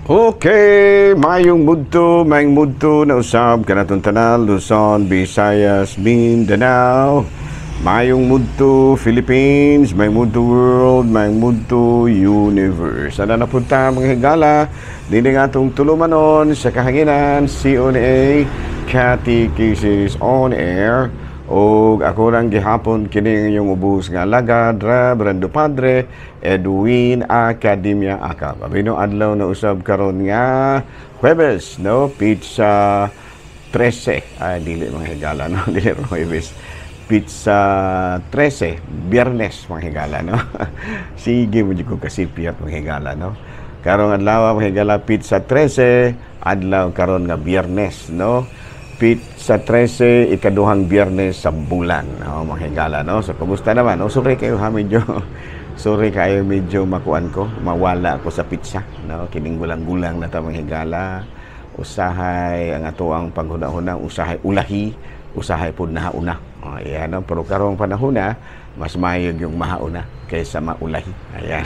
Okay, mayong mudto na usab kanatong tanan Luzon, Visayas, Mindanao. Mayong mudto Philippines, mayong mudto world, mayong mudto universe. Ana na punta mga higala, dili nga atong tulumanon sa kahanginan CONA Catechesis on Air. O ako lang gihapon kini yung ubos nga lagad Reverendo Padre Edwin Academia Akab. Abino adlaw na usab karon nga Huwebes, no? Pizza 13. Ay dili mga higala, no? Dili Huwebes. Pizza 13, Biyernes mga higala, no? Sige mo ko kasi piyat mga higala, no? Karong adlaw mga higala Pizza 13, adlaw karon nga Biyernes, no? Sa 13, ikaduhang Biyernes sa bulan. Mga higala, no? So, kumusta naman? Sorry kayo, ha? Sorry kayo, medyo makuan ko. Mawala ako sa pizza, no? Kining gulang-gulang na ito, mga higala. Usahay, ang ato ang panghuna-huna, usahay ulahi, usahay po nahauna. Ayan, no? Pero karong panahon na, mas mayog yung mahauna kaysa maulahi. Ayan,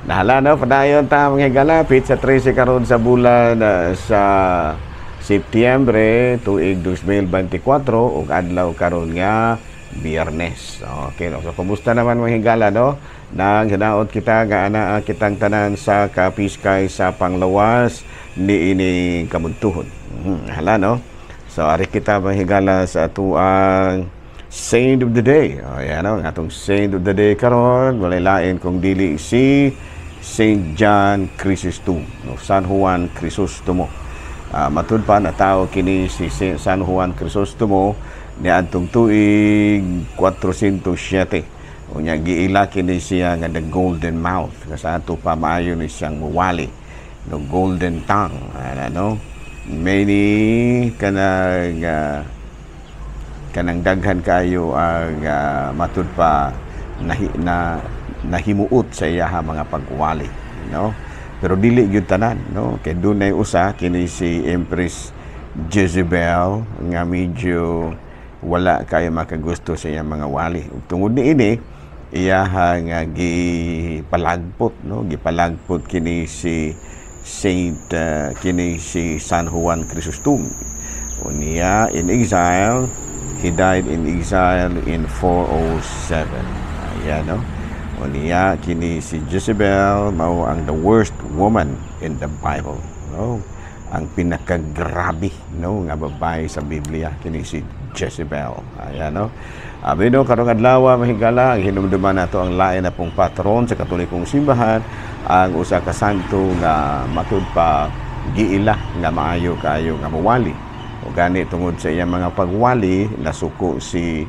nahala, no? Padayon ta, mga higala. Pizza 13 karon sa bulan sa Setyembre tuig 2024 ug adlaw karon nga Biyernes. Okay, no? So kumusta naman mga higala, no? Nang hinaot kita nga ana kitang tanan sa kapiskay sa panglawas ni ini kamudtuhon. Hala, no? So ari kita mga higala sa atuang Saint of the Day. Ayan, no? Atong Saint of the Day karon walay lain kung dili si Saint John Chrysostom, no? San Juan Crisostomo. Matud pa na tao kini si San Juan Crisostomo ni adtong tuig 407. Unya giila kini siya nga the golden mouth, nga sa ato pa maayo ni siyang muwali, no golden tongue, ano, many kanang daghan kayo ang matud pa nahimuot sa iya mga pagwali, no? Pero dili gyud tanan, no? Kay dunay usa kini si Empress Jezebel nga medyo wala kayo makagusto sa iyang mga wali. Ug tungod niini iya nga gipalagpot, no? Gipalagpot kini si kini si San Juan Chrysostom. Unya in exile, he died in exile in 407. Ayan, no? Unya kini si Jezebel mao ang the worst woman in the Bible, no? Ang pinakagrabe, no, nga babae sa Biblia kini si Jezebel. Ayan, no? Abino karong adlaw mahigala ang hinumduman nato ang lain na pong patron sa Katolikong simbahan, ang usa ka santo nga matud pa giila nga maayo kayo nga mawali. O gani tungod sa iyang mga pagwali nasuko si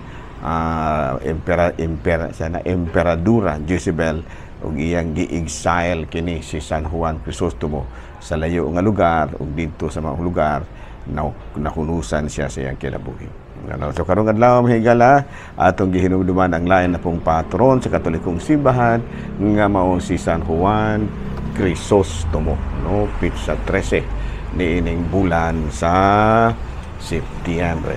Emperadura Jezebel ug iyang gi-exile kini si San Juan Crisostomo sa layo nga lugar ug dito sa mga lugar nahunusan siya sa iyang kinabuhi. So karong adlaw mahigala atong gihinumduman ang lain na pong patron sa Katolikong simbahan nga mao si San Juan Crisostomo, no? Pizza 13 niining bulan sa Setyembre.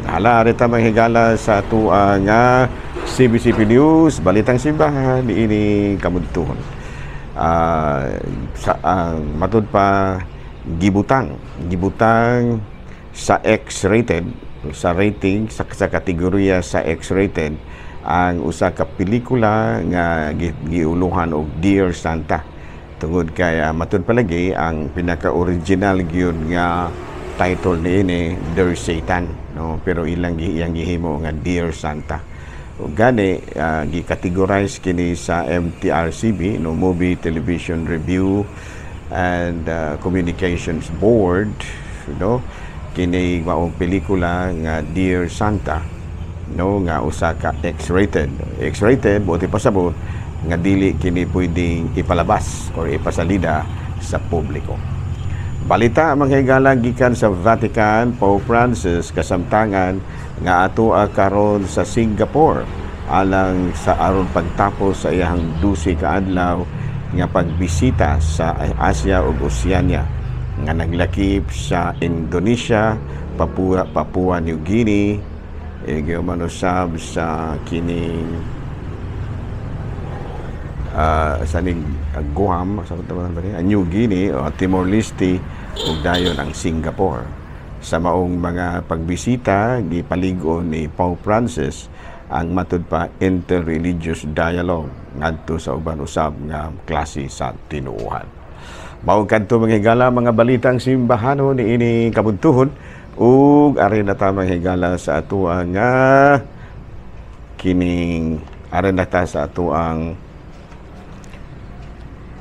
Hala, arita mahigala sa tuang nga CBCP News, Balitang Simbahan, ini kamudtuhon. Matud pa, gibutang sa X-rated, sa rating, sa kategorya sa X-rated, ang usa ka pelikula nga giuluhan og Dear Santa. Tungod kay matud palagi ang pinaka-original gyud nga title niini Dear Satan, no? Pero iyang gihimo nga Dear Santa. O gani gi-categorize kini sa MTRCB, no, Movie Television Review and Communications Board, no? Kini maong pelikula nga Dear Santa, no, nga usa ka X-rated. X-rated buti pasabot nga dili kini pwedeng ipalabas or ipasalida sa publiko. Balita mga higala gikan sa Vatican, Pope Francis kasamtangan nga ato karon sa Singapore alang sa aron pagtapos sa iyang 12 ka adlaw nga pagbisita sa Asia ug Oceania nga naglakip sa Indonesia, Papua New Guinea, manusab sa kining saning Guam, sa New Guinea o Timor Leste ug dayon ang Singapore. Sa maong mga pagbisita gipaligon ni Pope Francis ang matud pa interreligious dialogue ngadto sa uban usab nga klase sa tinuohan. Mao kadto mga higala mga balitang simbahanon ni ini kabuntuhon ug ari na ta mga higala sa atoa nga kining ari na ta sa atoang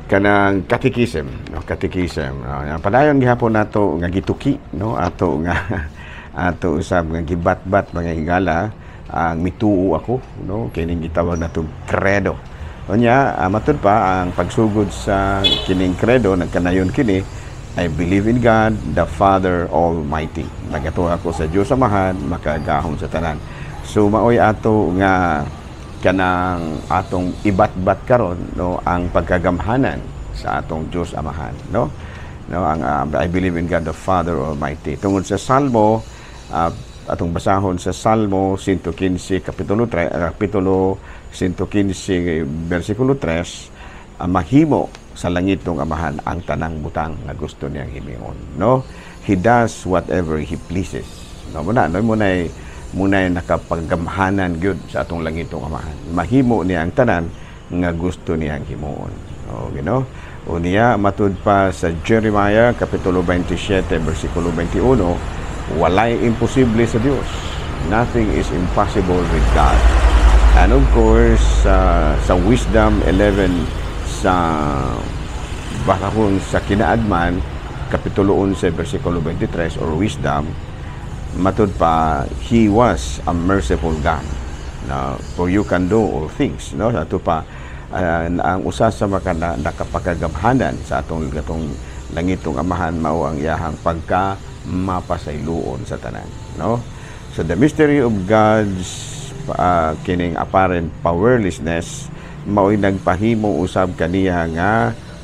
kanang catechism, no, catechism. Padayon gihapon nato nga gituki, no, ato nga ato usab nga gibat-bat mga higala ang mituo ako, no, kining gitawag nato credo. Unya, matud pa ang pagsugod sa kining credo nagkanayon kini, I believe in God, the Father Almighty. Nagatuo ako sa Dios Amahan, makagahom sa tanan. So maoy ato nga kanang atong ibat-bat karon, no, ang pagkagamhanan sa atong Dios Amahan, no, ang I believe in God the Father Almighty. Tungod sa Salmo, atong basahon sa Salmo 115 kapitulo 115 bersikulo 3, mahimo sa langit ng Amahan ang tanang butang nga gusto niyang himingon, no. He does whatever he pleases, no, munay nakapaggamhanan gyud sa atong langitong Amahan. Mahimo niya ang tanan nga gusto niyang himuon. O gino. O niya matud pa sa Jeremiah kapitulo 27 bersikulo 21, walay imposible sa Dios. Nothing is impossible with God. And of course sa Wisdom 11 sa bakahon sa kinaadman kapitulo 11 bersikulo 23 or Wisdom, matud pa, He was a merciful God. Now, for you can do all things, no? Ato pa, ang usa sa nakapakagamhanan sa atong langitong Amahan mao ang iyahang pagka mapasayloon sa tanan, no? So the mystery of God's kining apparent powerlessness mao'y nagpahimo usab kaniya nga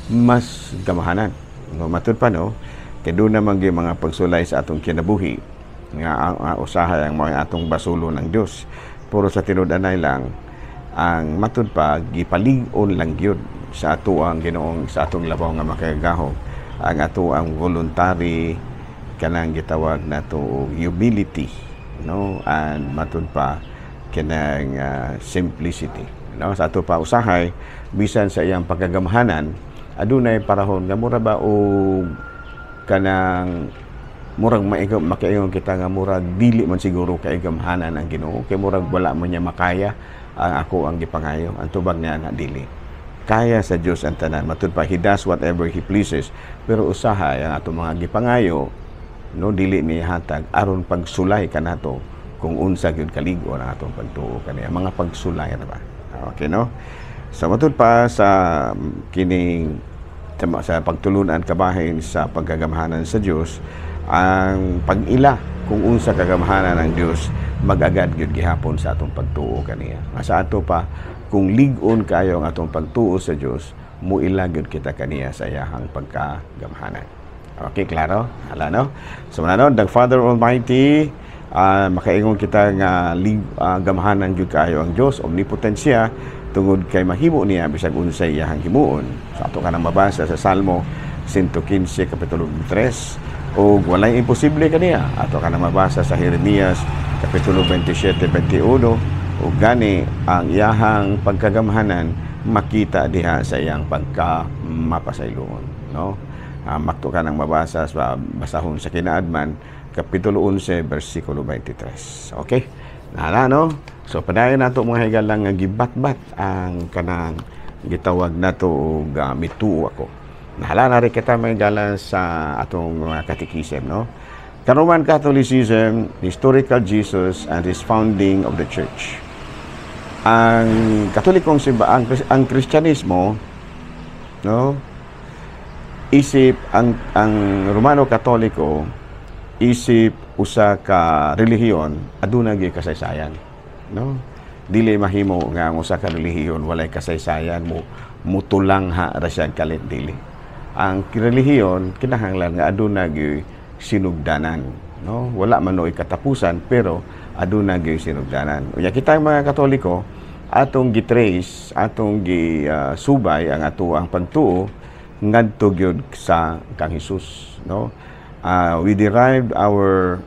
mas gamahanan, no? Matud pa, no, kay doon naman yung mga pagsulay sa atong kinabuhi nga usahay ang mga atong basulo ng Dios. Puro sa tinud-anay lang ang matud pa gipalig-on lang gyud sa ato ang Ginoong sa atong labaw nga makagahom ang ato ang voluntary kanang gitawag nato humility, no, and matud pa kanang simplicity, no, sa ato pa usahay bisan sa iyang pagkagamhanan adunay parahon nga mura ba og kanang murag makaingon kita nga murag dili man siguro kay gamhanan ang Ginoo kay murag wala man niya makaya ang ako ang gipangayo. Ang tubag niya na dili kaya sa Dios ang tanan. Matud pa, He does whatever He pleases, pero usahay ang atong mga gipangayo, no, dili niya hatag aron pagsulay kanato kung unsa gyud kaligo ang atong pagtuo kaniya mga pagsulay na ba. Okay, no? So matud pa sa kining sa pagtulunan kabahin sa pagkagamhanan sa Dios, ang pag-ila kung unsa kagamhanan ng Dios magagad gyud gihapon sa atong pagtuo kaniya. Sa ato pa kung lig-on kayo ang atong pagtuo sa Dios, muila gyud kita kaniya sa iyahang pagkagamhanan. Okay, klaro? Hala, no? So mananaw, the Father Almighty, makaingon kita nga gamhanan gyud kayo ang Dios, omnipotensya, tungod kay mahimo niya bisag unsay iyahang himuon. So ato kanang mabasa sa Salmo 115 kapitulo 3, o walay imposible kaniya. Ato ka na mabasa sa Jeremias kapitulo 27-21, o gani ang iyahang pagkagamhanan makita diha sa iyang pagkamapasayloon, no? Makto ka nang mabasa sa basahon sa kinaadman kapitulo 11 bersikulo 23. Okay, nala, no? So padayon nato mga higalang nga gibat-bat ang kanang gitawag nato og mituo ako. Nahala na rin kita may galang sa atong mga catechism, no? The Roman Catholicism, historical Jesus, and His founding of the Church. Ang Katolikong simbahan, ang Kristyanismo, no? Isip ang Romano Katoliko, isip usa ka relihiyon, aduna gyud kasaysayan, no? Dili mahimo nga ang usa ka relihiyon walay kasaysayan mo mutulang ha ra siya kalit dili. Ang relihiyon kinahanglan nga aduna gyud sinugdanan, no? Wala man oy katapusan pero aduna gyud sinugdanan. Unya kita mga Katoliko, atong gitrace, atong subay ang ato ang pagtuo ngadto gyud sa kang Hesus, no? We derived our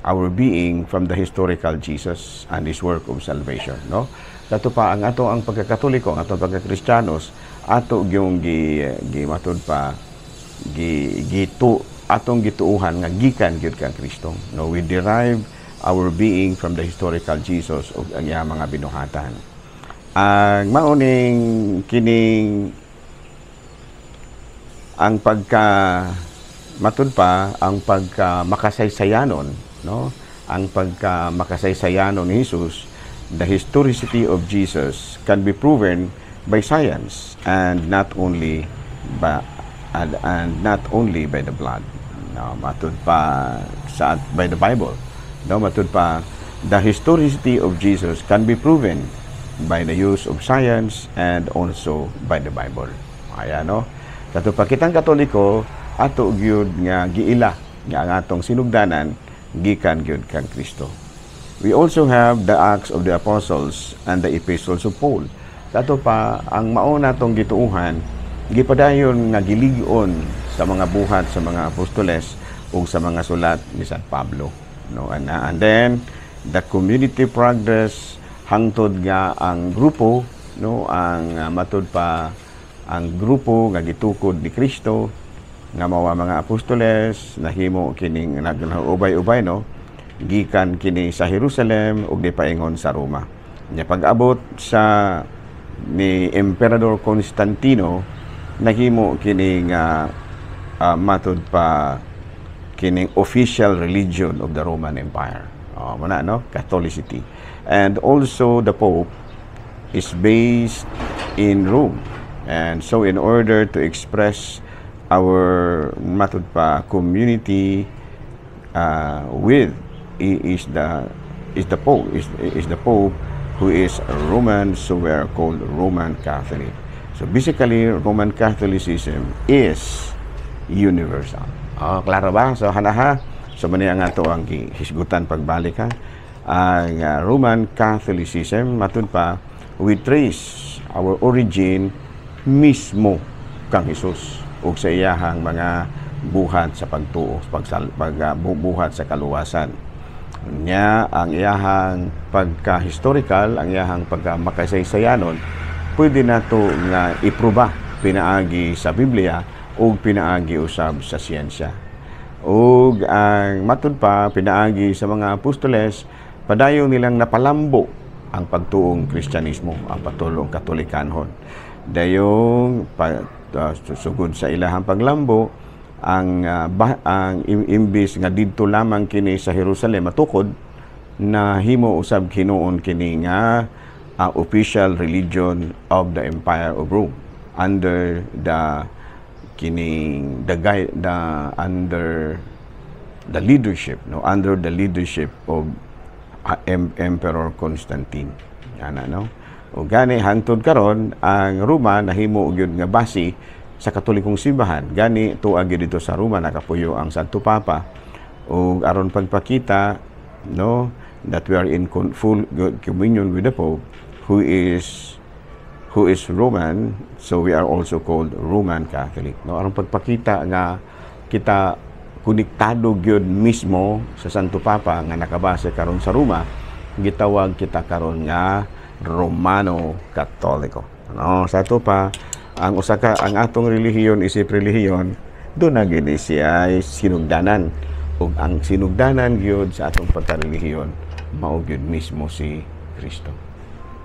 our being from the historical Jesus and His work of salvation, no? Dato pa ang ato ang pagkakatoliko, ang ato pagkakristiyanos, ato gyung gimatod pa atong gituuhan nga gikan gyud kang Kristo, no? We derive our being from the historical Jesus ug ang iyang mga binuhatan. Ang mauning kining ang matud pa ang makasaysayanon, no? Ang makasaysayanon ni Jesus, the historicity of Jesus can be proven by science and not only by the blood. No, matud pa by the Bible. No, matud pa the historicity of Jesus can be proven by the use of science and also by the Bible. Ayan, no? Kato pa kitang Katoliko, ato gyud nga giila nga ang atong sinugdanan gikan gyud kang Kristo. We also have the Acts of the Apostles and the Epistles of Paul. Kato pa ang mao natong gituuhan gipadayon nga gilig-on sa mga buhat sa mga apostoles ug sa mga sulat ni San Pablo, no? And then the community progress hangtod nga ang grupo, no, ang matud pa ang grupo nga gitukod ni Kristo nga mao mga apostoles nahimo kining nagubay-ubay, no, gikan kini sa Jerusalem ug dipaingon sa Roma. Nya pag-abot sa ni Emperador Constantino nahimo kining matud pa kining official religion of the Roman Empire. Muna, no, Catholicity. And also the Pope is based in Rome. And so in order to express our matud pa community with is the Pope who is Roman, so we are called Roman Catholic. So basically Roman Catholicism is universal. Klaro ba? So hanaha, so mani ang ato ang hisgutan pagbalik, ha. Ang Roman Catholicism matud pa we trace our origin mismo kang Hesus ug sa iyahang mga buhat sa pagtuo, buhat sa kaluwasan nya. Ang iyahang pagka-historical, ang iyahang pagka-makasaysayanon pwede nato nga ipruba pinaagi sa Biblia ug pinaagi usab sa siyensya. Ug ang matud pa pinaagi sa mga apostoles, padayon nilang napalambo ang pagtuong Kristyanismo, ang patulong Katolikanhon. Dayong sugod sa ilahang paglambo, ang imbis nga didto lamang kini sa Jerusalem matukod, na himo usab hinuon kini nga official religion of the Empire of Rome under the leadership, no, under the leadership of Emperor Constantine. Ana, no? O gani hangtod karon ang Roma nahimo gyud nga base sa Katolikong simbahan. Gani tuag gyud dito sa Roma nakapuyo ang Santo Papa ug aron pagpakita, no, that we are in full communion with the Pope who is Roman, so we are also called Roman Catholic, no? Aron pagpakita nga kita konektado gyud mismo sa Santo Papa nga nakabase karon sa Roma, gitawag kita karon nga Romano Katoliko, no? Sa ato pa ang ang atong relihiyon isip relihiyon do na gid siya ay sinugdanan, ug ang sinugdanan gyud sa atong pagkarelihiyon mao gyud mismo si Kristo.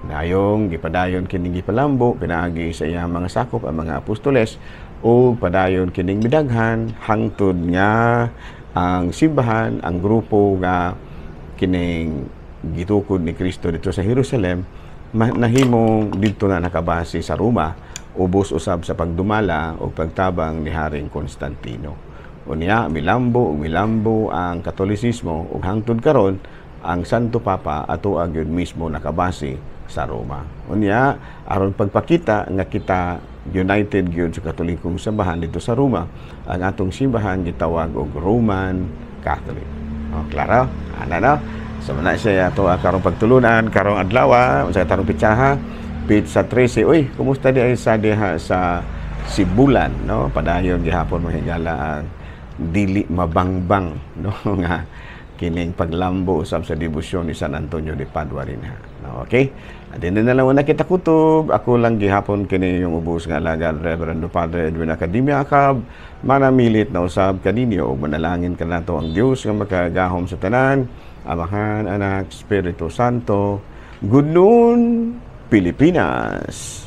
Dayong gipadayon kining gipalambo pinaagi sa iyang mga sakop ang mga apostoles o padayon kining midaghan hangtod nga ang simbahan, ang grupo nga kining gitukod ni Kristo dito sa Jerusalem nahimong dito na nakabase sa Roma, ubos usab sa pagdumala o pagtabang ni Haring Constantino. Unya milambo ang Katolisismo ug hangtod karon ang Santo Papa ato gyud mismo nakabase sa Roma. Unya aron pagpakita nga kita united gyud sa Katolikong simbahan dito sa Roma, ang atong simbahan gitawag og Roman Catholic. Klaro? Ana na? So na siya ato karong pagtulunan karong adlaw sa tarong pitsaha pizza 13. Uy, kumusta di ay sa diha sa Sibulan, no? Padayon gihapon mahigala ang dili mabangbang, no? Nga kining paglambo usab sa debosyon ni San Antonio de Padua rin ha. No, okay? Adin na lang na kita kutob. Ako lang gihapon kini yung ubos nga alagad Reverendo Padre Edwin Academia Akab. Manamilit na usab kaninyo ug manalangin ka nato ang Dios nga makagahom sa tanan. Amahan, Anak, Espiritu Santo. Good noon, Pilipinas!